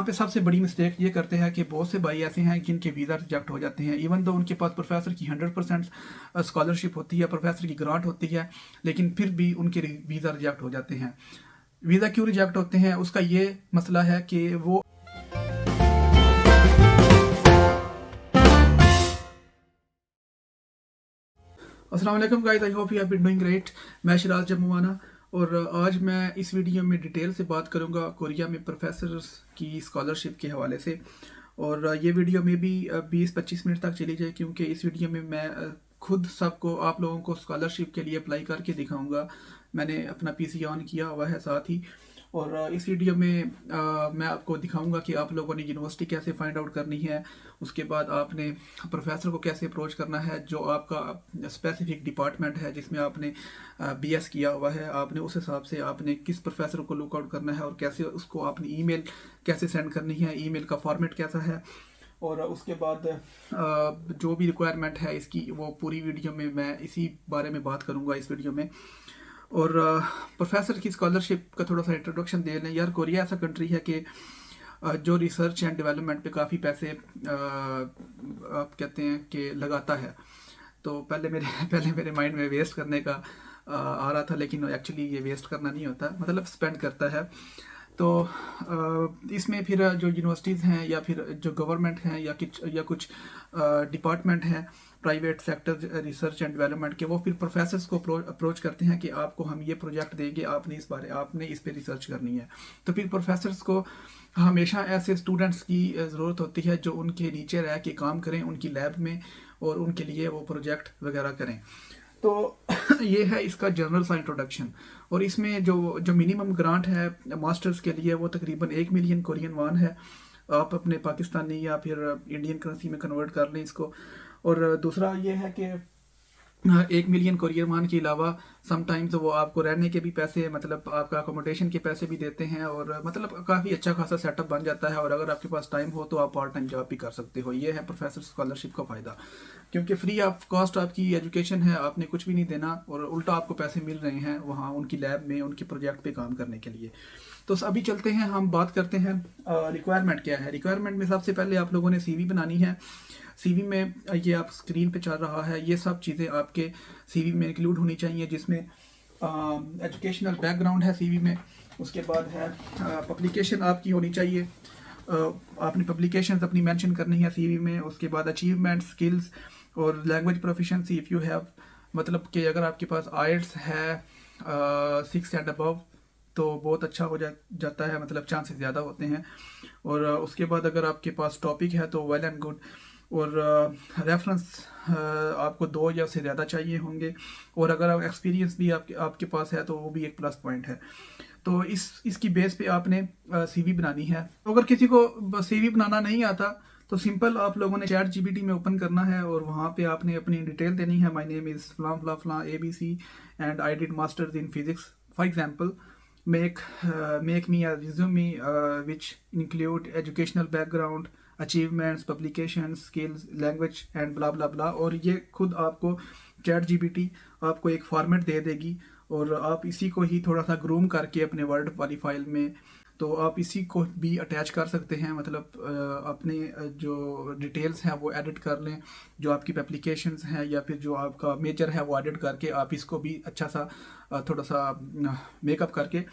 यहाँ पे सबसे बड़ी मिस्टेक ये करते हैं कि बहुत से भाई ऐसे हैं जिनके वीज़ा रिजेक्ट हो जाते हैं, इवन तो उनके पास प्रोफेसर की 100% स्कॉलरशिप होती है, प्रोफेसर की ग्रांट होती है, लेकिन फिर भी उनके वीज़ा रिजेक्ट हो जाते हैं। वीज़ा क्यों रिजेक्ट होते हैं, उसका ये मसला है कि वो अस्सलाम वालेकुम guys, I hope you have been doing great. मैं शिराज जम्मुआना और आज मैं इस वीडियो में डिटेल से बात करूंगा कोरिया में प्रोफेसर्स की स्कॉलरशिप के हवाले से। और ये वीडियो में भी 20-25 मिनट तक चली जाए, क्योंकि इस वीडियो में मैं खुद सबको आप लोगों को स्कॉलरशिप के लिए अप्लाई करके दिखाऊंगा। मैंने अपना पीसी ऑन किया हुआ है साथ ही, और इस वीडियो में मैं आपको दिखाऊंगा कि आप लोगों ने यूनिवर्सिटी कैसे फाइंड आउट करनी है, उसके बाद आपने प्रोफेसर को कैसे अप्रोच करना है जो आपका स्पेसिफिक डिपार्टमेंट है जिसमें आपने बीएस किया हुआ है, आपने उस हिसाब से आपने किस प्रोफेसर को लुक आउट करना है और कैसे उसको आपने ईमेल कैसे सेंड करनी है, ईमेल का फॉर्मेट कैसा है, और उसके बाद जो भी रिक्वायरमेंट है इसकी वो पूरी वीडियो में मैं इसी बारे में बात करूंगा इस वीडियो में। और प्रोफेसर की स्कॉलरशिप का थोड़ा सा इंट्रोडक्शन दे लें। यार, कोरिया ऐसा कंट्री है कि जो रिसर्च एंड डेवलपमेंट पे काफ़ी पैसे आप कहते हैं कि लगाता है। तो पहले मेरे पहले मेरे माइंड में वेस्ट करने का आ रहा था, लेकिन एक्चुअली ये वेस्ट करना नहीं होता, मतलब स्पेंड करता है। तो इसमें फिर जो यूनिवर्सिटीज़ हैं या फिर जो गवर्नमेंट हैं या कुछ डिपार्टमेंट हैं private sector research and development के, वो फिर प्रोफेसर्स को अप्रोच करते हैं कि आपको हम ये प्रोजेक्ट देंगे, आपने इस पे रिसर्च करनी है। तो फिर प्रोफेसर्स को हमेशा ऐसे स्टूडेंट्स की ज़रूरत होती है जो उनके नीचे रह के काम करें उनकी लैब में, और उनके लिए वो प्रोजेक्ट वगैरह करें। तो ये है इसका जनरल सा इंट्रोडक्शन। और इसमें जो जो मिनिमम ग्रांट है मास्टर्स के लिए वो तकरीबन 1 मिलियन कोरियन वान है। आप अपने पाकिस्तानी या फिर इंडियन करेंसी में कन्वर्ट कर लें इसको। और दूसरा ये है कि 1 मिलियन कोरियन वन के अलावा समटाइम्स वो आपको रहने के भी पैसे, मतलब आपका अकोमोडेशन के पैसे भी देते हैं, और मतलब काफ़ी अच्छा खासा सेटअप बन जाता है। और अगर आपके पास टाइम हो तो आप पार्ट टाइम जॉब भी कर सकते हो। ये है प्रोफेसर स्कॉलरशिप का फ़ायदा, क्योंकि फ्री ऑफ कॉस्ट आपकी एजुकेशन है, आपने कुछ भी नहीं देना और उल्टा आपको पैसे मिल रहे हैं वहाँ उनकी लैब में उनके प्रोजेक्ट पे काम करने के लिए। तो अभी चलते हैं, हम बात करते हैं रिक्वायरमेंट क्या है। रिक्वायरमेंट में सबसे पहले आप लोगों ने सीवी बनानी है। सीवी में ये आप स्क्रीन पे चल रहा है, ये सब चीज़ें आपके सीवी में इंक्लूड होनी चाहिए, जिसमें एजुकेशनल बैकग्राउंड है सीवी में। उसके बाद है पब्लिकेशन आपकी होनी चाहिए, आपने पब्लिकेशंस अपनी मेंशन करनी है सीवी में। उसके बाद अचीवमेंट, स्किल्स और language proficiency if you have, मतलब कि अगर आपके पास आइल्स है 6 एंड अबव तो बहुत अच्छा हो जाता है, मतलब चांसेस ज़्यादा होते हैं। और उसके बाद अगर आपके पास टॉपिक है तो वेल एंड गुड। और रेफरेंस आपको 2 या उससे ज़्यादा चाहिए होंगे, और अगर आप एक्सपीरियंस भी आपके पास है तो वो भी एक प्लस पॉइंट है। तो इसकी बेस पे आपने सीवी बनानी है। तो अगर किसी को सीवी बनाना नहीं आता तो सिंपल आप लोगों ने चैट जीपीटी में ओपन करना है और वहाँ पे आपने अपनी डिटेल देनी है। माय नेम इज़ फलां फलां फलां ABC and I did masters in physics for example. Make me a resume which include educational background, achievements, publications, skills, language and blah blah blah। और ये खुद आपको चैट जीपीटी आपको एक फॉर्मेट दे देगी, और आप इसी को ही थोड़ा सा ग्रूम करके अपने वर्ड वाली फाइल में, तो आप इसी को भी अटैच कर सकते हैं, मतलब अपने जो डिटेल्स हैं वो एडिट कर लें, जो आपकी एप्लीकेशंस हैं या फिर जो आपका मेजर है वो एडिट करके आप इसको भी अच्छा सा थोड़ा सा मेकअप करके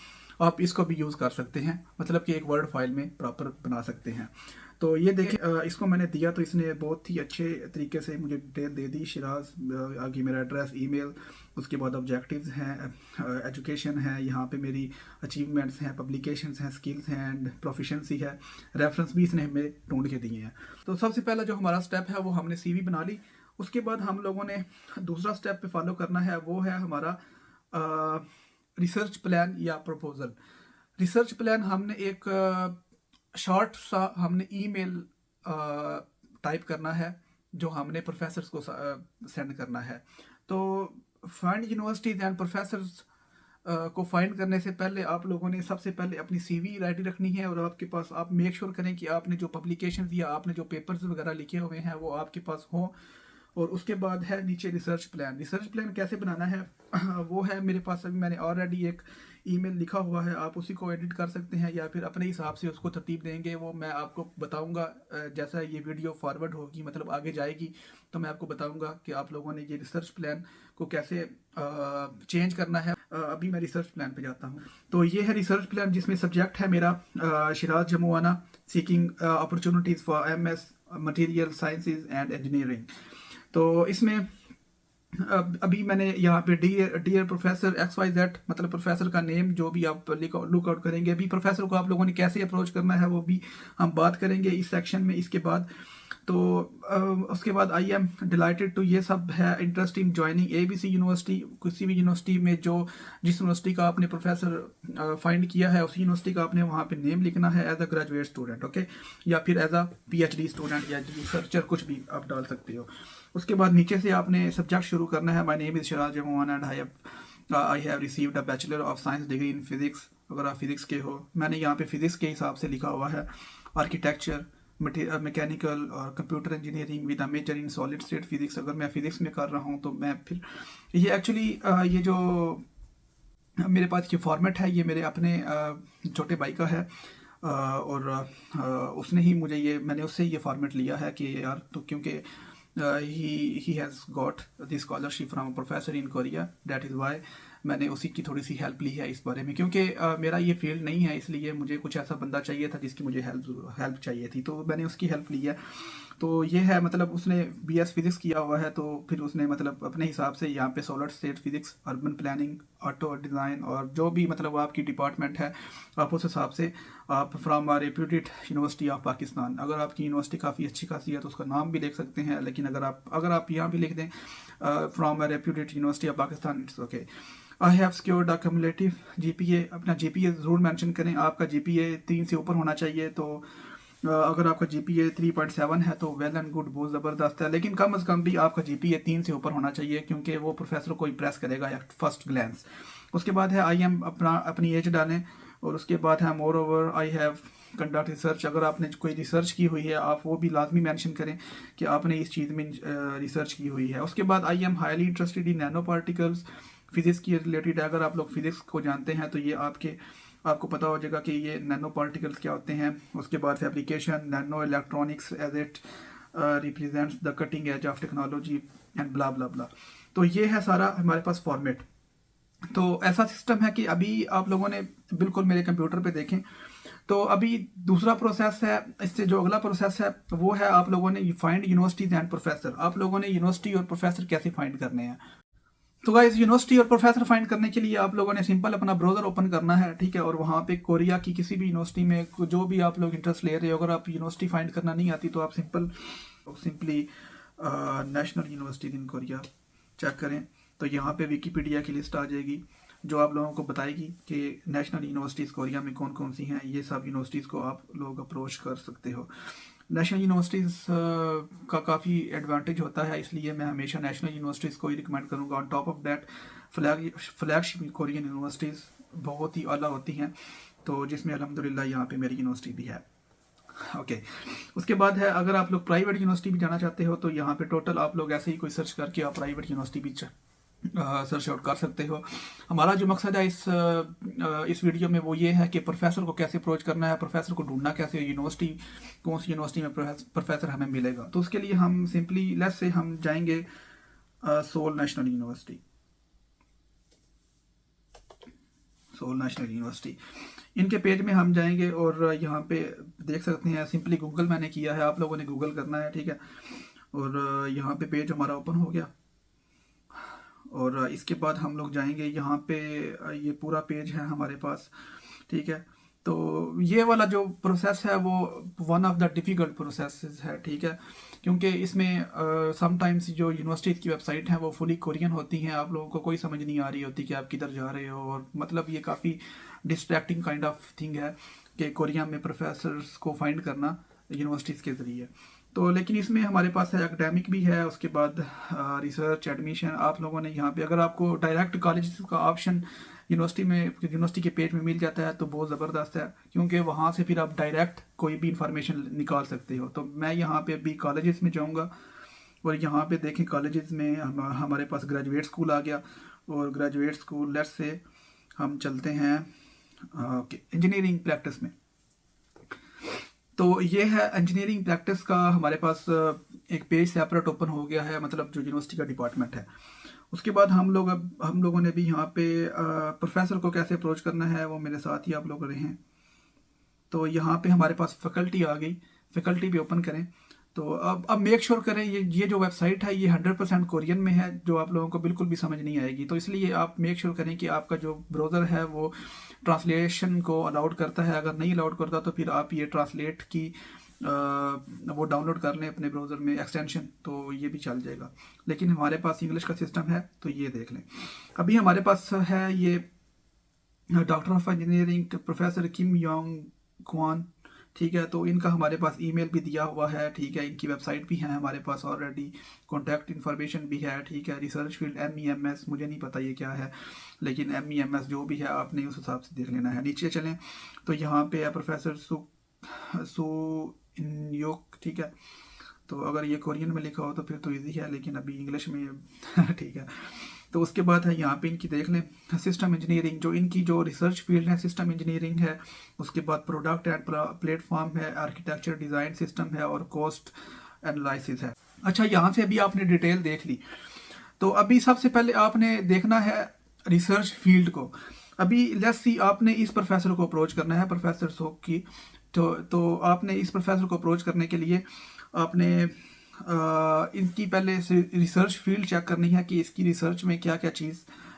आप इसको भी यूज़ कर सकते हैं, मतलब कि एक वर्ड फाइल में प्रॉपर बना सकते हैं। तो ये देखें, इसको मैंने दिया तो इसने बहुत ही अच्छे तरीके से मुझे डिटेल दे दी। शिराज, आगे मेरा एड्रेस, ईमेल, उसके बाद ऑब्जेक्टिव्स हैं, एजुकेशन है, यहाँ पे मेरी अचीवमेंट्स हैं, पब्लिकेशंस हैं, स्किल्स हैं एंड प्रोफिशिएंसी है, रेफरेंस भी इसने हमें ढूंढ के दिए हैं। तो सबसे पहला जो हमारा स्टेप है वो हमने सीवी बना ली। उसके बाद हम लोगों ने दूसरा स्टेप पे फॉलो करना है, वो है हमारा रिसर्च प्लान या प्रपोजल। रिसर्च प्लान हमने एक शॉर्ट सा हमने ईमेल टाइप करना है जो हमने प्रोफेसर्स को सेंड करना है। तो फाइंड यूनिवर्सिटीज एंड प्रोफेसर्स को फाइंड करने से पहले आप लोगों ने सबसे पहले अपनी सीवी रेडी रखनी है, और आपके पास आप मेक श्योर करें कि आपने जो पब्लिकेशन या आपने जो पेपर्स वगैरह लिखे हुए हैं वो आपके पास हों। और उसके बाद है नीचे रिसर्च प्लान। रिसर्च प्लान कैसे बनाना है वो है मेरे पास, अभी मैंने ऑलरेडी एक ईमेल लिखा हुआ है, आप उसी को एडिट कर सकते हैं या फिर अपने हिसाब से उसको तरतीब देंगे, वो मैं आपको बताऊंगा जैसा ये वीडियो फॉरवर्ड होगी, मतलब आगे जाएगी तो मैं आपको बताऊंगा कि आप लोगों ने ये रिसर्च प्लान को कैसे चेंज करना है। अभी मैं रिसर्च प्लान पे जाता हूँ। तो ये है रिसर्च प्लान जिसमें सब्जेक्ट है मेरा Shiraz Jamuana seeking opportunities for MS material sciences and engineering. तो इसमें अभी मैंने यहाँ पे डियर प्रोफेसर XYZ, मतलब प्रोफेसर का नेम जो भी आप लुक आउट करेंगे, अभी प्रोफेसर को आप लोगों ने कैसे अप्रोच करना है वो भी हम बात करेंगे इस सेक्शन में इसके बाद। तो उसके बाद आई एम डिलाइटेड टू, ये सब है interest in joining ABC university. किसी भी यूनिवर्सिटी में जिस यूनिवर्सिटी का आपने प्रोफेसर फाइंड किया है उसी यूनिवर्सिटी का आपने वहाँ पे नेम लिखना है as a graduate student, okay, या फिर एज अ PhD स्टूडेंट या रिसर्चर, कुछ भी आप डाल सकते हो। उसके बाद नीचे से आपने सब्जेक्ट शुरू करना है। My name is Shiraz Jamuana and I have received a bachelor of science degree in physics. अगर आप फिजिक्स के हो, मैंने यहाँ पे फिजिक्स के हिसाब से लिखा हुआ है। आर्किटेक्चर, मैकेनिकल और computer engineering with a major in solid state physics. अगर मैं फिजिक्स में कर रहा हूँ तो मैं फिर ये एक्चुअली ये जो मेरे पास ये फॉर्मेट है ये मेरे अपने छोटे भाई का है और उसने ही मुझे मैंने उससे ये फॉर्मेट लिया है कि यार, तो क्योंकि he has got the scholarship from a professor in Korea, that is why मैंने उसी की थोड़ी सी हेल्प ली है इस बारे में, क्योंकि मेरा ये फील्ड नहीं है, इसलिए मुझे कुछ ऐसा बंदा चाहिए था जिसकी मुझे हेल्प चाहिए थी, तो मैंने उसकी हेल्प ली है। तो ये है, मतलब उसने BS फिजिक्स किया हुआ है, तो फिर उसने मतलब अपने हिसाब से यहाँ पे solid state physics, urban planning, auto design और जो भी मतलब आपकी डिपार्टमेंट है आप उस हिसाब से आप from a reputed university of Pakistan. अगर आपकी यूनिवर्सिटी काफ़ी अच्छी खासी है तो उसका नाम भी लिख सकते हैं, लेकिन अगर आप यहाँ भी लिख दें from a reputed university of Pakistan, it's okay. I have secured a cumulative GPA। अपना GPA ज़रूर मेंशन करें, आपका GPA 3 से ऊपर होना चाहिए। तो अगर आपका GPA 3.7 है तो वेल एंड गुड, बहुत ज़बरदस्त है, लेकिन कम अज़ कम भी आपका GPA 3 से ऊपर होना चाहिए, क्योंकि वो प्रोफेसर को इम्प्रेस करेगा एट फर्स्ट ग्लैंस। उसके बाद है IM, अपनी एज डालें, और उसके बाद है more over I have conduct research. अगर आपने कोई रिसर्च की हुई है आप वो भी लाजमी मेंशन करें कि आपने इस चीज़ में रिसर्च की हुई है। उसके बाद I am highly interested in nano particles, physics की रिलेटेड। अगर आप लोग फिजिक्स को जानते हैं तो ये आपको पता हो जाएगा कि ये नैनो पार्टिकल्स क्या होते हैं। उसके बाद fabrication, nano electronics as it represents the cutting edge of technology and blah blah blah. तो ये है सारा हमारे पास फॉर्मेट। तो ऐसा सिस्टम है कि अभी आप लोगों ने बिल्कुल मेरे कंप्यूटर पे देखें तो अभी दूसरा प्रोसेस है, इससे जो अगला प्रोसेस है वो है आप लोगों ने फाइंड यूनिवर्सिटीज एंड प्रोफेसर। आप लोगों ने यूनिवर्सिटी और प्रोफेसर कैसे फाइंड करने हैं। तो गाइस, यूनिवर्सिटी और प्रोफेसर फाइंड करने के लिए आप लोगों ने सिंपल अपना ब्राउजर ओपन करना है, ठीक है, और वहाँ पे कोरिया की किसी भी यूनिवर्सिटी में जो भी आप लोग इंटरेस्ट ले रहे हो, अगर आप यूनिवर्सिटी फाइंड करना नहीं आती तो आप simply National University in Korea check करें। तो यहाँ पे विकीपीडिया की लिस्ट आ जाएगी जो आप लोगों को बताएगी कि नेशनल यूनिवर्सिटीज़ कोरिया में कौन कौन सी हैं। ये सब यूनिवर्सिटीज़ को आप लोग अप्रोच कर सकते हो। नेशनल यूनिवर्सिटीज़ का काफ़ी एडवांटेज होता है, इसलिए मैं हमेशा नेशनल यूनिवर्सिटीज़ को ही रिकमेंड करूँगा। On top of that flagship Korean universities बहुत ही आला होती हैं, तो जिसमें अल्हम्दुलिल्लाह यहाँ पे मेरी यूनिवर्सिटी भी है। ओके उसके बाद है, अगर आप लोग प्राइवेट यूनिवर्सिटी भी जाना चाहते हो तो यहाँ पे टोटल आप लोग ऐसे ही कोई सर्च करके आप प्राइवेट यूनिवर्सिटी भी सर्च आउट कर सकते हो। हमारा जो मकसद है इस वीडियो में वो ये है कि प्रोफेसर को कैसे अप्रोच करना है, प्रोफेसर को ढूंढना कैसे, यूनिवर्सिटी कौन सी यूनिवर्सिटी में प्रोफेसर हमें मिलेगा। तो उसके लिए हम सिंपली लेट्स से हम जाएंगे सोल नेशनल यूनिवर्सिटी। इनके पेज में हम जाएंगे और यहाँ पे देख सकते हैं, सिंपली गूगल मैंने किया है, आप लोगों ने गूगल करना है, ठीक है। और यहाँ पे पेज हमारा ओपन हो गया और इसके बाद हम लोग जाएंगे यहाँ पे, ये पूरा पेज है हमारे पास, ठीक है। तो ये वाला जो प्रोसेस है वो one of the difficult process है, ठीक है, क्योंकि इसमें समटाइम्स जो यूनिवर्सिटीज़ की वेबसाइट हैं वो फुली कोरियन होती हैं, आप लोगों को कोई समझ नहीं आ रही होती कि आप किधर जा रहे हो, और मतलब ये काफ़ी डिस्ट्रैक्टिंग काइंड ऑफ थिंग है कि कोरिया में प्रोफेसर्स को फाइंड करना यूनिवर्सिटीज़ के ज़रिए। तो लेकिन इसमें हमारे पास है एकेडमिक भी है, उसके बाद रिसर्च, एडमिशन। आप लोगों ने यहाँ पे अगर आपको डायरेक्ट कॉलेज का ऑप्शन यूनिवर्सिटी के पेज में मिल जाता है तो बहुत ज़बरदस्त है, क्योंकि वहाँ से फिर आप डायरेक्ट कोई भी इंफॉर्मेशन निकाल सकते हो। तो मैं यहाँ पे अभी कॉलेजेस में जाऊँगा और यहाँ पे देखें कॉलेजेस में हमारे पास ग्रेजुएट स्कूल आ गया। और ग्रेजुएट स्कूल लेट्स से हम चलते हैं इंजीनियरिंग प्रैक्टिस में। तो ये है इंजीनियरिंग प्रैक्टिस का हमारे पास एक पेज सेपरेट ओपन हो गया है, मतलब जो यूनिवर्सिटी का डिपार्टमेंट है। उसके बाद हम लोगों ने भी यहाँ पे प्रोफेसर को कैसे अप्रोच करना है वो मेरे साथ ही आप लोग रहे हैं। तो यहाँ पे हमारे पास फैकल्टी आ गई, फैकल्टी भी ओपन करें। तो अब मेक श्योर करें ये जो वेबसाइट है ये 100% कोरियन में है, जो आप लोगों को बिल्कुल भी समझ नहीं आएगी। तो इसलिए आप मेक श्योर करें कि आपका जो ब्राउज़र है वो ट्रांसलेशन को अलाउड करता है। अगर नहीं अलाउड करता तो फिर आप ये ट्रांसलेट की वो डाउनलोड कर लें अपने ब्राउज़र में एक्सटेंशन, तो ये भी चल जाएगा। लेकिन हमारे पास इंग्लिश का सिस्टम है तो ये देख लें। अभी हमारे पास है ये doctor of engineering professor Kim Yong Kwan, ठीक है। तो इनका हमारे पास ईमेल भी दिया हुआ है, ठीक है। इनकी वेबसाइट भी है हमारे पास ऑलरेडी, कॉन्टैक्ट इन्फॉर्मेशन भी है, ठीक है। रिसर्च फील्ड MEMS, मुझे नहीं पता ये क्या है, लेकिन MEMS जो भी है आपने उस हिसाब से देख लेना है। नीचे चलें तो यहाँ पे है प्रोफेसर सू इनयोक, ठीक है। तो अगर ये कोरियन में लिखा हो तो फिर तो इजी है, लेकिन अभी इंग्लिश में ठीक है। तो उसके बाद है यहाँ पे इनकी देख लें सिस्टम इंजीनियरिंग, जो इनकी जो रिसर्च फील्ड है सिस्टम इंजीनियरिंग है। उसके बाद प्रोडक्ट एंड प्लेटफॉर्म है, आर्किटेक्चर डिज़ाइन सिस्टम है और कॉस्ट एनालिसिस है। अच्छा, यहाँ से अभी आपने डिटेल देख ली। तो अभी सबसे पहले आपने देखना है रिसर्च फील्ड को। अभी लेट्स सी आपने इस प्रोफेसर को अप्रोच करना है, प्रोफेसर सोक की। तो आपने इस प्रोफेसर को अप्रोच करने के लिए आपने इनकी पहले रिसर्च फील्ड चेक करनी है कि इसकी रिसर्च में क्या क्या चीज़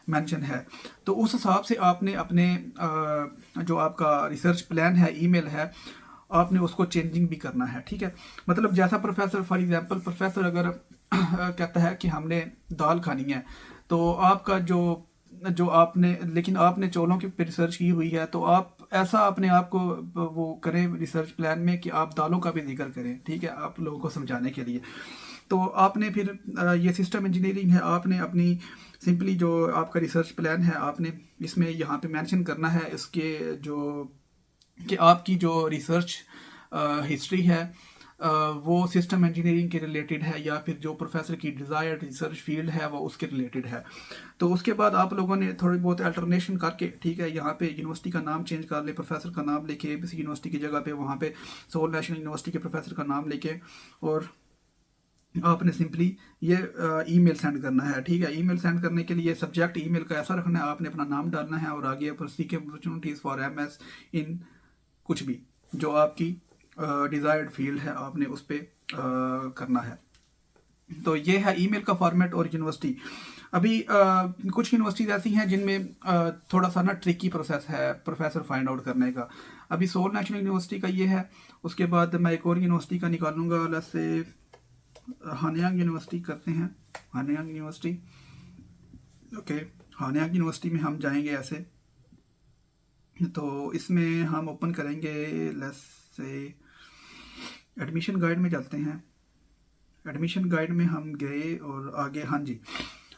मेंशन है। तो उस हिसाब से आपने अपने जो आपका रिसर्च प्लान है, ईमेल है, आपने उसको चेंजिंग भी करना है, ठीक है। मतलब जैसा प्रोफेसर फॉर एग्जांपल प्रोफेसर अगर कहता है कि हमने दाल खानी है, तो आपका जो आपने लेकिन आपने चौलों की रिसर्च की हुई है, तो आप ऐसा अपने आप को वो करें रिसर्च प्लान में कि आप दालों का भी जिक्र करें, ठीक है, आप लोगों को समझाने के लिए। तो आपने फिर ये सिस्टम इंजीनियरिंग है, आपने अपनी सिंपली जो आपका रिसर्च प्लान है आपने इसमें यहाँ पे मेंशन करना है इसके जो कि आपकी जो रिसर्च हिस्ट्री है वो सिस्टम इंजीनियरिंग के रिलेटेड है या फिर जो प्रोफेसर की डिज़ायर्ड रिसर्च फील्ड है वो उसके रिलेटेड है। तो उसके बाद आप लोगों ने थोड़ी बहुत अल्टरनेशन करके, ठीक है, यहाँ पे यूनिवर्सिटी का नाम चेंज कर ले, प्रोफेसर का नाम लेके ABC यूनिवर्सिटी की जगह पे वहाँ पे सोल नेशनल यूनिवर्सिटी के प्रोफेसर का नाम लेके और आपने सिंपली ये ईमेल सेंड करना है, ठीक है। ईमेल सेंड करने के लिए सब्जेक्ट ईमेल का ऐसा रखना है, आपने अपना नाम डालना है और आगे पर सीक अपॉर्चुनिटीज़ फॉर MS इन कुछ भी जो आपकी डिज़ायर्ड फील्ड है आपने उस पर करना है। तो ये है ईमेल का फॉर्मेट। और यूनिवर्सिटी अभी कुछ यूनिवर्सिटीज़ ऐसी हैं जिनमें थोड़ा सा ना ट्रिकी प्रोसेस है प्रोफेसर फाइंड आउट करने का। अभी सोल नेशनल यूनिवर्सिटी का ये है। उसके बाद मैं एक और यूनिवर्सिटी का निकालूंगा, जैसे हानयांग यूनिवर्सिटी करते हैं, Hanyang university, okay. Hanyang university में हम जाएंगे ऐसे, तो इसमें हम ओपन करेंगे, लेट्स से एडमिशन गाइड में चलते हैं। एडमिशन गाइड में हम गए और आगे, हाँ जी,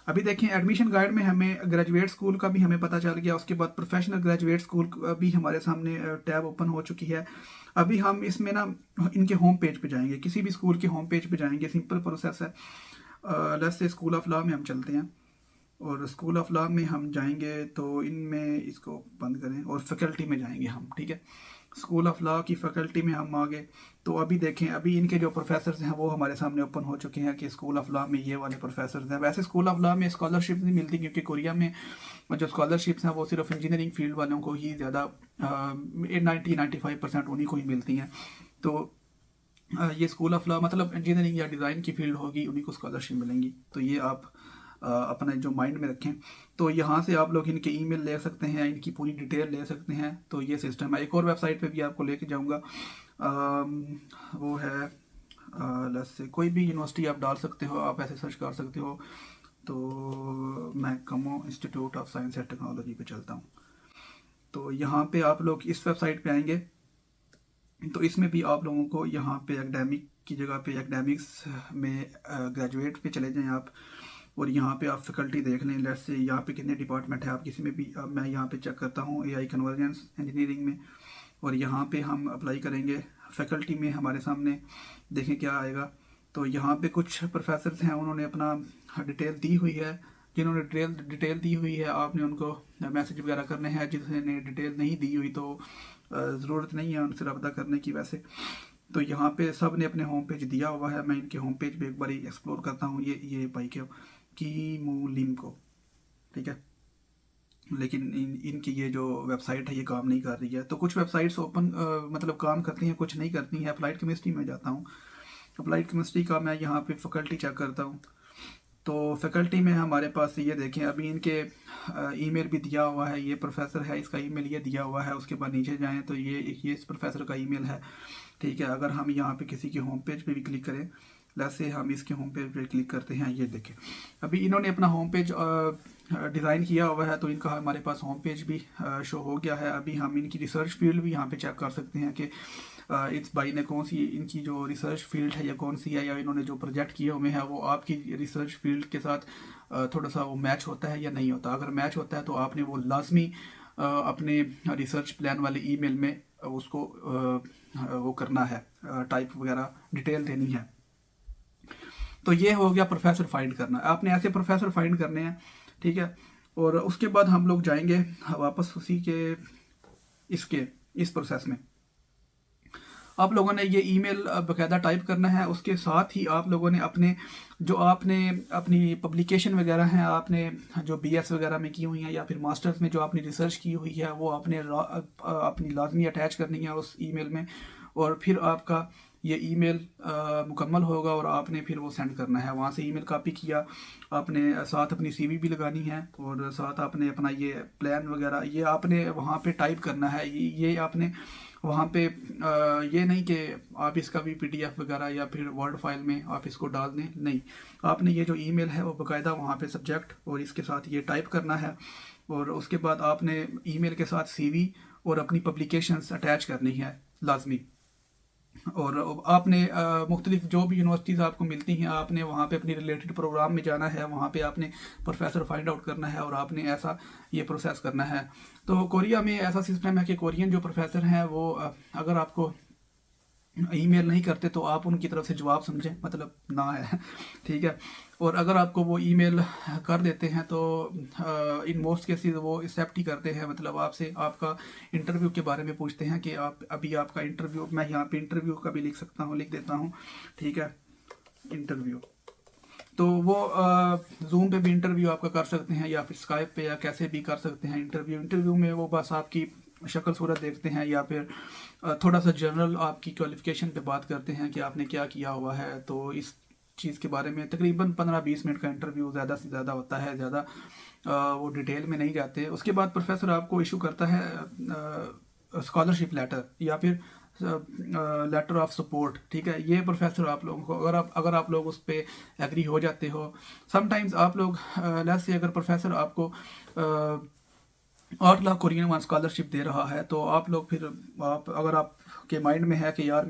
अभी देखें एडमिशन गाइड में हमें ग्रेजुएट स्कूल का भी हमें पता चल गया। उसके बाद प्रोफेशनल ग्रेजुएट स्कूल भी हमारे सामने टैब ओपन हो चुकी है। अभी हम इसमें ना इनके होम पेज पे जाएंगे, किसी भी स्कूल के होम पेज पे जाएंगे, सिंपल प्रोसेस है। Let's say school of law में हम चलते हैं और स्कूल ऑफ लॉ में हम जाएंगे तो इनमें इसको बंद करें और फैकल्टी में जाएंगे हम, ठीक है। स्कूल ऑफ लॉ की फैकल्टी में हम आ गए। तो अभी देखें अभी इनके जो प्रोफेसर हैं वो हमारे सामने ओपन हो चुके हैं कि स्कूल ऑफ लॉ में ये वाले प्रोफेसर हैं। वैसे स्कूल ऑफ लॉ में स्कॉलरशिप नहीं मिलती क्योंकि कोरिया में जो स्कॉलरशिप्स हैं वो सिर्फ इंजीनियरिंग फील्ड वालों को ही ज़्यादा 90-95% उन्हीं को ही मिलती हैं। तो ये स्कूल ऑफ लॉ मतलब इंजीनियरिंग या डिज़ाइन की फील्ड होगी, उन्हीं को स्कॉलरशिप मिलेंगी। तो ये आप अपने जो माइंड में रखें। तो यहाँ से आप लोग इनके ईमेल ले सकते हैं, इनकी पूरी डिटेल ले सकते हैं। तो ये सिस्टम है। एक और वेबसाइट पे भी आपको लेके जाऊँगा, वो है लेट्स से कोई भी यूनिवर्सिटी आप डाल सकते हो, आप ऐसे सर्च कर सकते हो। तो मैं कमो institute of science and technology पे चलता हूँ। तो यहाँ पे आप लोग इस वेबसाइट पे आएंगे तो इसमें भी आप लोगों को यहाँ पे एकेडमिक की जगह पे एकेडमिक्स में ग्रेजुएट पे चले जाएं आप और यहाँ पे आप फैकल्टी देख लें। लेट्स से यहाँ पे कितने डिपार्टमेंट है आप किसी में भी, मैं यहाँ पे चेक करता हूँ AI कन्वर्जेंस इंजीनियरिंग में और यहाँ पे हम अप्लाई करेंगे। फैकल्टी में हमारे सामने देखें क्या आएगा, तो यहाँ पे कुछ प्रोफेसर्स हैं, उन्होंने अपना डिटेल दी हुई है। जिन्होंने डिटेल दी हुई है आपने उनको मैसेज वगैरह करने हैं। जिसने डिटेल नहीं दी हुई तो ज़रूरत नहीं है उनसे रब्ता करने की। वैसे तो यहाँ पे सब ने अपने होम पेज दिया हुआ है। मैं इनके होम पेज पे एक बार एक्सप्लोर करता हूँ। ये भाई के कीमोलिम को, ठीक है, लेकिन इनकी ये जो वेबसाइट है ये काम नहीं कर रही है। तो कुछ वेबसाइट्स ओपन मतलब काम करती हैं, कुछ नहीं करती हैं। अप्लाइड केमिस्ट्री में जाता हूँ। अप्लाइड केमिस्ट्री का मैं यहाँ पे फैकल्टी चेक करता हूँ। तो फैकल्टी में हमारे पास ये देखें, अभी इनके ईमेल भी दिया हुआ है। ये प्रोफेसर है, इसका ईमेल ये दिया हुआ है। उसके बाद नीचे जाएं तो ये इस प्रोफेसर का ईमेल है, ठीक है। अगर हम यहाँ पे किसी के होम पेज पे भी क्लिक करें, जैसे हम इसके होम पेज पे क्लिक करते हैं, ये देखें अभी इन्होंने अपना होम पेज डिज़ाइन किया हुआ है। तो इनका हमारे पास होम पेज भी शो हो गया है। अभी हम इनकी रिसर्च फील्ड भी यहाँ पे चेक कर सकते हैं कि इस भाई ने कौन सी, इनकी जो रिसर्च फील्ड है या कौन सी है, या इन्होंने जो प्रोजेक्ट किए हुए हैं वो आपकी रिसर्च फील्ड के साथ थोड़ा सा वो मैच होता है या नहीं होता। अगर मैच होता है तो आपने वो लाजमी अपने रिसर्च प्लान वाले ईमेल में उसको वो करना है, टाइप वगैरह डिटेल देनी है। तो ये हो गया प्रोफेसर फाइंड करना। आपने ऐसे प्रोफेसर फाइंड करने हैं, ठीक है। और उसके बाद हम लोग जाएंगे वापस उसी के इस प्रोसेस में। आप लोगों ने ये ईमेल बाकायदा टाइप करना है। उसके साथ ही आप लोगों ने आपने अपनी पब्लिकेशन वगैरह हैं, आपने जो बीएस वगैरह में की हुई हैं या फिर मास्टर्स में जो आपने रिसर्च की हुई है वो आपने अपनी लाजमी अटैच करनी है उस ईमेल में। और फिर आपका ये ईमेल मुकम्मल होगा और आपने फिर वो सेंड करना है। वहाँ से ईमेल कॉपी किया आपने, साथ अपनी सीवी भी लगानी है और साथ आपने अपना ये प्लान वगैरह ये आपने वहाँ पे टाइप करना है। ये आपने वहाँ पे ये नहीं कि आप इसका भी पीडीएफ वगैरह या फिर वर्ड फाइल में आप इसको डाल दें, नहीं। आपने ये जो ईमेल है वो बाकायदा वहाँ पे सब्जेक्ट और इसके साथ ये टाइप करना है। और उसके बाद आपने ईमेल के साथ सीवी और अपनी पब्लिकेशंस अटैच करनी है लाजमी। और आपने मुख्तलिफ जो भी यूनिवर्सिटीज़ आपको मिलती हैं, आपने वहाँ पे अपनी रिलेटेड प्रोग्राम में जाना है। वहाँ पे आपने प्रोफेसर फाइंड आउट करना है और आपने ऐसा ये प्रोसेस करना है। तो कोरिया में ऐसा सिस्टम है कि कोरियन जो प्रोफेसर हैं वो अगर आपको ईमेल नहीं करते तो आप उनकी तरफ से जवाब समझें, मतलब ना है, ठीक है। और अगर आपको वो ईमेल कर देते हैं तो इन मोस्ट केसेस वो एक्सेप्ट ही करते हैं। मतलब आपसे आपका इंटरव्यू के बारे में पूछते हैं कि आप अभी आपका इंटरव्यू, मैं यहाँ पे इंटरव्यू का भी लिख देता हूँ, ठीक है, इंटरव्यू। तो वो जूम पे भी इंटरव्यू आपका कर सकते हैं या फिर स्काइप पे या कैसे भी कर सकते हैं इंटरव्यू में वो बस आपकी शक्ल सूरत देखते हैं या फिर थोड़ा सा जनरल आपकी क्वालिफिकेशन पे बात करते हैं कि आपने क्या किया हुआ है। तो इस चीज़ के बारे में तकरीबन 15-20 मिनट का इंटरव्यू ज़्यादा से ज़्यादा होता है, ज़्यादा वो डिटेल में नहीं जाते। उसके बाद प्रोफेसर आपको इशू करता है स्कॉलरशिप लेटर या फिर लेटर ऑफ सपोर्ट, ठीक है। ये प्रोफेसर आप लोगों को अगर आप लोग उस पर एग्री हो जाते हो, समटाइम्स आप लोग लेट्स से अगर प्रोफेसर आपको 8 लाख कोरियन वॉन स्कॉलरशिप दे रहा है तो आप लोग फिर अगर आपके माइंड में है कि यार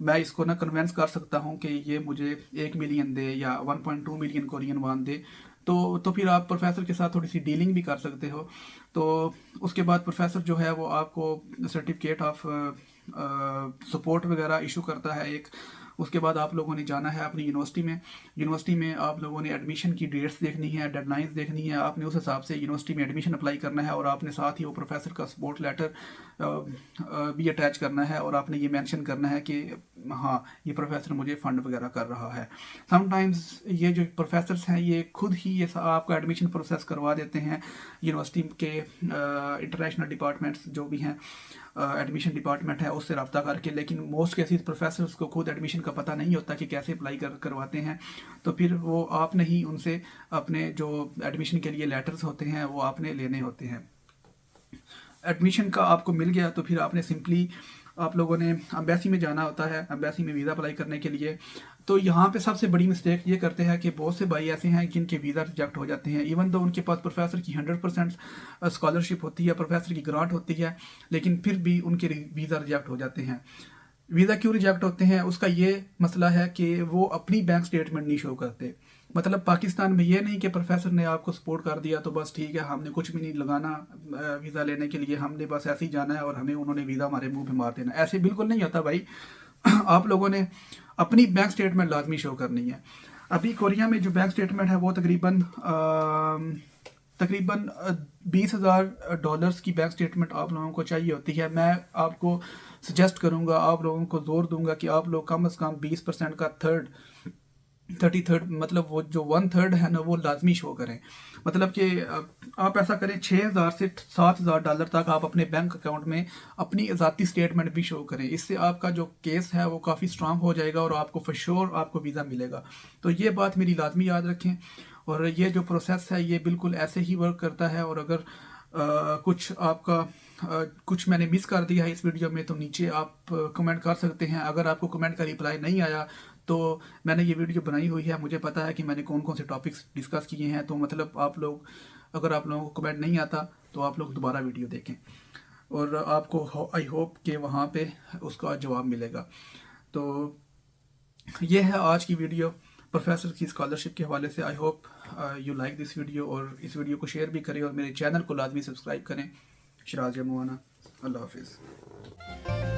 मैं इसको ना कन्वेंस कर सकता हूँ कि ये मुझे 1 मिलियन दे या 1.2 मिलियन कोरियन वॉन दे, तो फिर आप प्रोफेसर के साथ थोड़ी सी डीलिंग भी कर सकते हो। तो उसके बाद प्रोफेसर जो है वो आपको सर्टिफिकेट ऑफ सपोर्ट वगैरह इशू करता है एक। उसके बाद आप लोगों ने जाना है अपनी यूनिवर्सिटी में आप लोगों ने एडमिशन की डेट्स देखनी है, डेडलाइंस देखनी है। आपने उस हिसाब से यूनिवर्सिटी में एडमिशन अप्लाई करना है और आपने साथ ही वो प्रोफेसर का सपोर्ट लेटर भी अटैच करना है और आपने ये मेंशन करना है कि हाँ ये प्रोफेसर मुझे फ़ंड वगैरह कर रहा है। समटाइम्स ये जो प्रोफेसर्स हैं ये खुद ही ये आपका एडमिशन प्रोसेस करवा देते हैं। यूनिवर्सिटी के इंटरनेशनल डिपार्टमेंट्स जो भी हैं, एडमिशन डिपार्टमेंट है उससे रब्ता करके। लेकिन मोस्ट केसेस प्रोफेसर्स को खुद एडमिशन का पता नहीं होता कि कैसे अप्लाई करवाते हैं। तो फिर वो आपने ही उनसे अपने जो एडमिशन के लिए लेटर्स होते हैं वो आपने लेने होते हैं। एडमिशन का आपको मिल गया तो फिर आपने सिंपली आप लोगों ने एम्बेसी में जाना होता है, एम्बेसी में वीज़ा अप्लाई करने के लिए। तो यहाँ पे सबसे बड़ी मिस्टेक ये करते हैं कि बहुत से भाई ऐसे हैं जिनके वीज़ा रिजेक्ट हो जाते हैं। इवन तो उनके पास प्रोफेसर की 100% स्कॉलरशिप होती है, प्रोफेसर की ग्रांट होती है, लेकिन फिर भी उनके वीज़ा रिजेक्ट हो जाते हैं। वीज़ा क्यों रिजेक्ट होते हैं उसका ये मसला है कि वो अपनी बैंक स्टेटमेंट नहीं शो करते। मतलब पाकिस्तान में ये नहीं कि प्रोफेसर ने आपको सपोर्ट कर दिया तो बस ठीक है, हमने कुछ भी नहीं लगाना वीज़ा लेने के लिए, हमने बस ऐसे ही जाना है और हमें उन्होंने वीज़ा हमारे मुंह पे मार देना। ऐसे बिल्कुल नहीं होता भाई। आप लोगों ने अपनी बैंक स्टेटमेंट लाजमी शो करनी है। अभी कोरिया में जो बैंक स्टेटमेंट है वो तकरीबन $20,000 की बैंक स्टेटमेंट आप लोगों को चाहिए होती है। मैं आपको सजेस्ट करूंगा, आप लोगों को जोर दूंगा कि आप लोग कम से कम 20% का 33rd मतलब वो जो 1/3 है ना वो लाजमी शो करें। मतलब कि आप ऐसा करें 6,000 से $7,000 तक आप अपने बैंक अकाउंट में अपनी ज़ाती स्टेटमेंट भी शो करें। इससे आपका जो केस है वो काफ़ी स्ट्रांग हो जाएगा और आपको फॉर श्योर आपको वीज़ा मिलेगा। तो ये बात मेरी लाजमी याद रखें। और ये जो प्रोसेस है ये बिल्कुल ऐसे ही वर्क करता है। और अगर कुछ आपका कुछ मैंने मिस कर दिया है इस वीडियो में तो नीचे आप कमेंट कर सकते हैं। अगर आपको कमेंट का रिप्लाई नहीं आया तो मैंने ये वीडियो बनाई हुई है, मुझे पता है कि मैंने कौन कौन से टॉपिक्स डिस्कस किए हैं। तो मतलब आप लोग, अगर आप लोगों को कमेंट नहीं आता तो आप लोग दोबारा वीडियो देखें और आपको आई होप कि वहाँ पे उसका जवाब मिलेगा। तो ये है आज की वीडियो प्रोफेसर की स्कॉलरशिप के हवाले से। आई hope you like this video, और इस वीडियो को शेयर भी करें और मेरे चैनल को लाजमी सब्सक्राइब करें। शिराज जमुआना। अल्लाह हाफिज़।